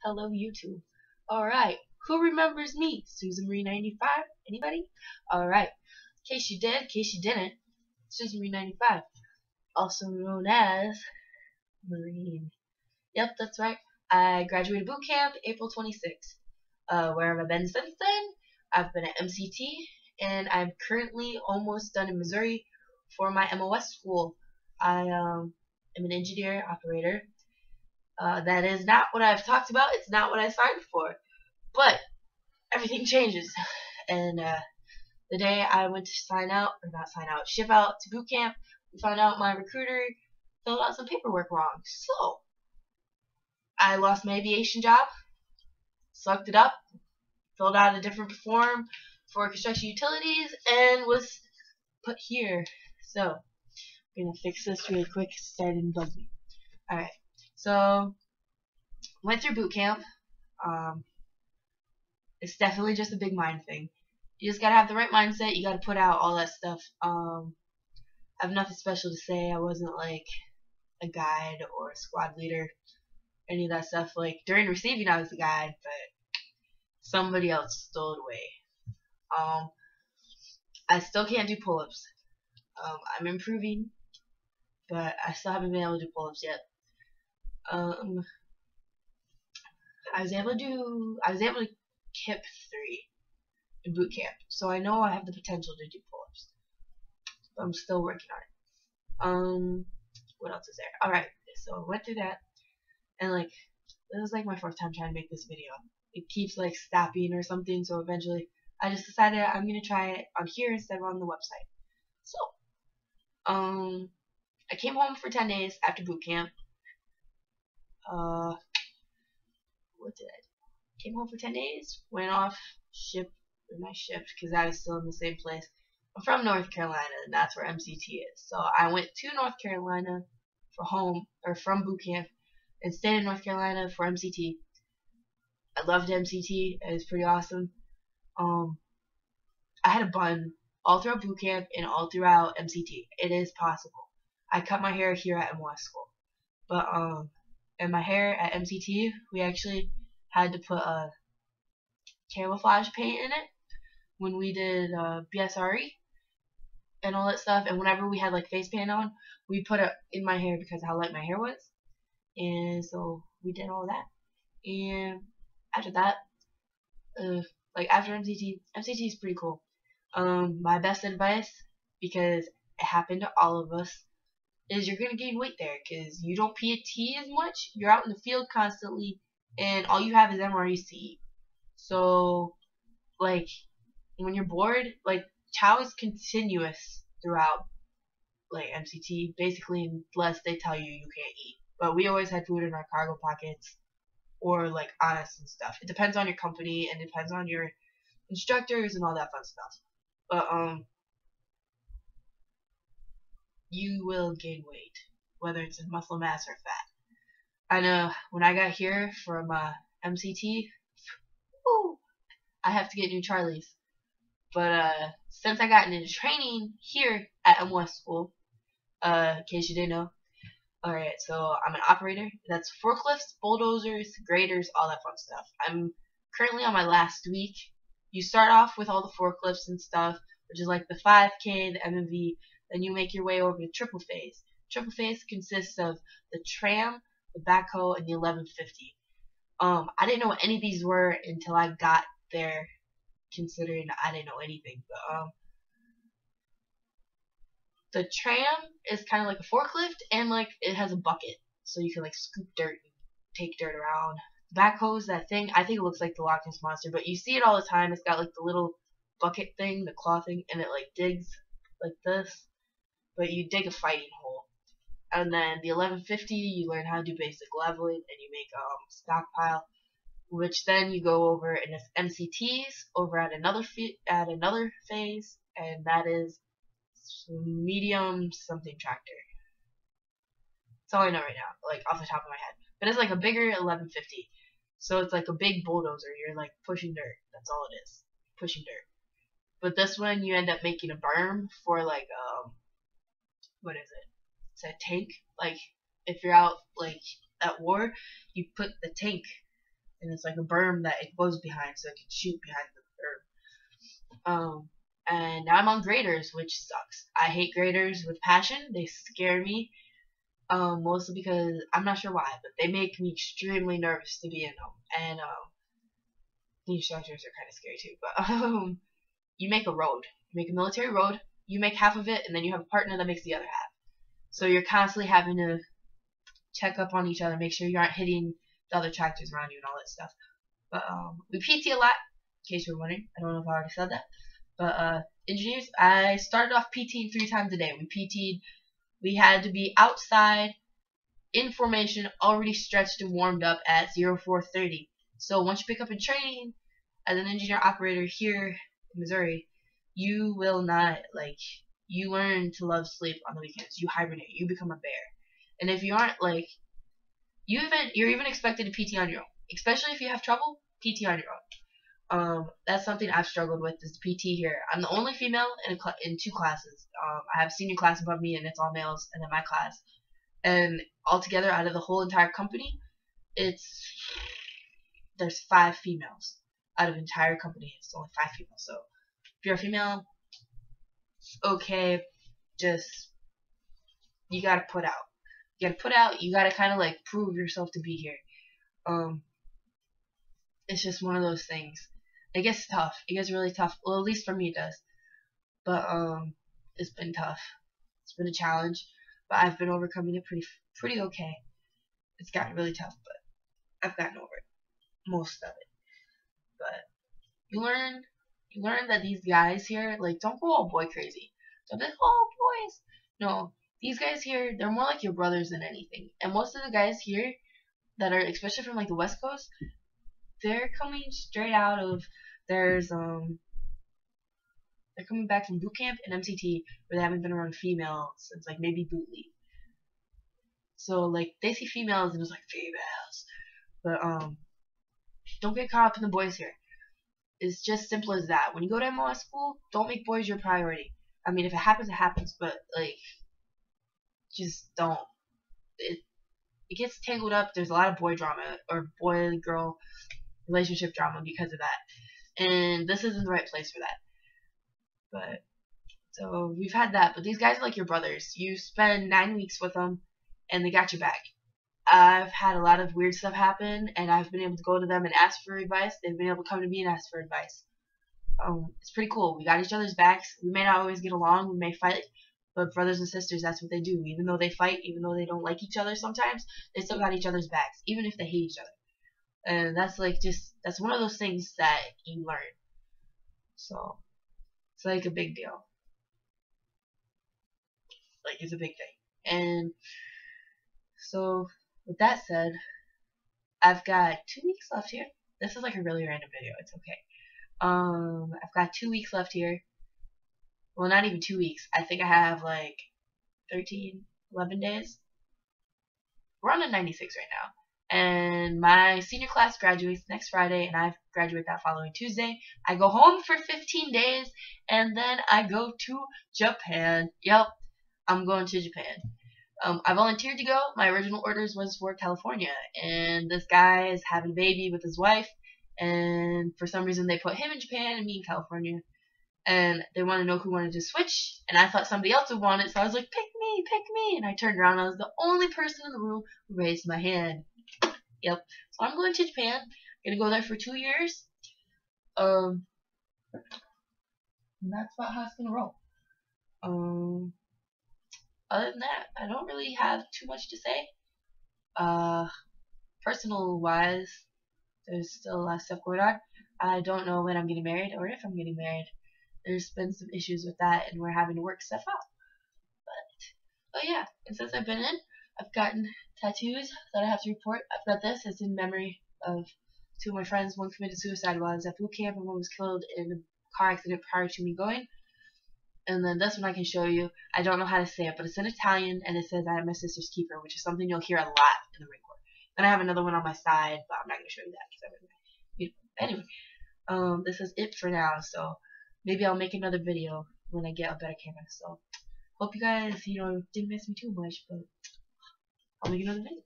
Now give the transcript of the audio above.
Hello, YouTube. Alright, who remembers me? Susan Marie 95? Anybody? Alright, in case you did, in case you didn't, Susan Marie 95, also known as Marine. Yep, that's right. I graduated boot camp April 26th. Where have I been since then? I've been at MCT, and I'm currently almost done in Missouri for my MOS school. I am an engineer operator. That is not what I've talked about. It's not what I signed for. But everything changes. And the day I went to ship out to boot camp, we found out my recruiter filled out some paperwork wrong. So I lost my aviation job, sucked it up, filled out a different form for construction utilities, and was put here. So I'm gonna fix this really quick. It started to bug me. Alright. So went through boot camp. It's definitely just a big mind thing. You just gotta have the right mindset. You gotta put out all that stuff. I have nothing special to say. I wasn't like a guide or a squad leader, any of that stuff. Like during receiving, I was the guide, but somebody else stole it away. I still can't do pull-ups. I'm improving, but I still haven't been able to do pull-ups yet. I was able to kip 3 in boot camp, so I know I have the potential to do pull-ups. But I'm still working on it. What else is there? Alright, so I went through that, and like, this is like my 4th time trying to make this video. It keeps like stopping or something, so eventually I just decided I'm gonna try it on here instead of on the website. So, I came home for 10 days after boot camp. What did I do? Came home for 10 days, went off, shipped because I was still in the same place. I'm from North Carolina, and that's where MCT is. So I went to North Carolina from boot camp, and stayed in North Carolina for MCT. I loved MCT. It was pretty awesome. I had a bun all throughout boot camp and all throughout MCT. It is possible. I cut my hair here at MOS school, but and my hair at MCT, we actually had to put a camouflage paint in it when we did BSRE and all that stuff. And whenever we had like face paint on, we put it in my hair because of how light my hair was. And so we did all that. And after that, like after MCT is pretty cool. My best advice, because it happened to all of us, is you're gonna gain weight there because you don't PT as much. You're out in the field constantly, and all you have is MREC. So, like, when you're bored, like, chow is continuous throughout, like, MCT, basically, unless they tell you you can't eat. But we always had food in our cargo pockets, or, like, on us and stuff. It depends on your company, and it depends on your instructors and all that fun stuff. But, you will gain weight, whether it's in muscle mass or fat. I know when I got here from MCT, I have to get new Charlies. But since I got into training here at MOS school, in case you didn't know, alright, so I'm an operator. That's forklifts, bulldozers, graders, all that fun stuff. I'm currently on my last week. You start off with all the forklifts and stuff, which is like the 5K, the MMV. Then you make your way over to triple phase. Triple phase consists of the tram, the backhoe, and the 1150. I didn't know what any of these were until I got there, considering I didn't know anything. But the tram is kind of like a forklift, and like it has a bucket, so you can like scoop dirt and take dirt around. Backhoe is that thing. I think it looks like the Loch Ness Monster, but you see it all the time. It's got like the little bucket thing, the claw thing, and it like digs like this. But you dig a fighting hole. And then the 1150, you learn how to do basic leveling, and you make stockpile, which then you go over in MCTs over at another phase, and that is medium something tractor. That's all I know right now, like off the top of my head. But it's like a bigger 1150, so it's like a big bulldozer. You're like pushing dirt. That's all it is, pushing dirt. But this one, you end up making a berm for like what is it? It's a tank. Like if you're out like at war, you put the tank and it's like a berm that it goes behind, so it can shoot behind the berm. And now I'm on graders, which sucks. I hate graders with passion. They scare me. Mostly because I'm not sure why, but they make me extremely nervous to be in them. And the instructors are kind of scary too. But you make a road, you make a military road. You make half of it, and then you have a partner that makes the other half. So you're constantly having to check up on each other, make sure you aren't hitting the other tractors around you and all that stuff. But we PT a lot, in case you're wondering. I don't know if I already said that. But engineers, I started off PTing 3 times a day. We PT'd. We had to be outside in formation, already stretched and warmed up at 04:30. So once you pick up in training as an engineer operator here in Missouri, you will not, like, you learn to love sleep on the weekends. You hibernate. You become a bear. And if you aren't, like, you're even expected to PT on your own. Especially if you have trouble, PT on your own. That's something I've struggled with, is PT here. I'm the only female in 2 classes. I have a senior class above me, and it's all males, and then my class. And altogether, out of the whole entire company, there's 5 females. Out of the entire company, it's only 5 females. So if you're a female, okay, you gotta put out. You gotta put out. You gotta kind of like prove yourself to be here. It's just one of those things. It gets tough. It gets really tough. Well, at least for me it does. But it's been tough. It's been a challenge, but I've been overcoming it pretty okay. It's gotten really tough, but I've gotten over it, most of it. But you learn that these guys here, like, don't go all boy crazy. Don't be like, oh, boys. No, these guys here, they're more like your brothers than anything. And most of the guys here that are, especially from like the West Coast, they're coming straight out of they're coming back from boot camp and MCT, where they haven't been around a female since like maybe boot leave. So like they see females and it's like females. But don't get caught up in the boys here. It's just simple as that. When you go to MOS school, don't make boys your priority. I mean, if it happens, it happens, but like, just don't. It gets tangled up. There's a lot of boy drama or boy-girl relationship drama because of that, and this isn't the right place for that. But so we've had that. But these guys are like your brothers. You spend 9 weeks with them, and they got your back. I've had a lot of weird stuff happen, and I've been able to go to them and ask for advice. They've been able to come to me and ask for advice. It's pretty cool. We got each other's backs. We may not always get along. We may fight, but brothers and sisters, that's what they do. Even though they fight, even though they don't like each other sometimes, they still got each other's backs, even if they hate each other. And that's like that's one of those things that you learn. So it's like a big deal. Like, it's a big thing. And so with that said, I've got 2 weeks left here. This is like a really random video. It's okay. I've got 2 weeks left here. Well, not even 2 weeks. I think I have like 11 days. We're on a 96 right now. And my senior class graduates next Friday, and I graduate that following Tuesday. I go home for 15 days, and then I go to Japan. Yep, I'm going to Japan. I volunteered to go. My original orders was for California, and this guy is having a baby with his wife, and for some reason they put him in Japan and me in California, and they wanted to know who wanted to switch, and I thought somebody else would want it, so I was like, pick me, and I turned around, and I was the only person in the room who raised my hand. Yep, so I'm going to Japan. I'm gonna go there for 2 years. And that's about how it's gonna roll. Other than that, I don't really have too much to say. Personal wise, there's still a lot of stuff going on. I don't know when I'm getting married or if I'm getting married. There's been some issues with that, and we're having to work stuff out. But yeah, and since I've been in, I've gotten tattoos that I have to report. I've got this. It's in memory of 2 of my friends. One committed suicide while I was at boot camp, and one was killed in a car accident prior to me going. And then this one I can show you. I don't know how to say it, but it's in Italian, and it says I am my sister's keeper, which is something you'll hear a lot in the Marine Corps. Then I have another one on my side, but I'm not going to show you that because anyway, this is it for now. So maybe I'll make another video when I get a better camera. So hope you guys, didn't miss me too much, but I'll make another video.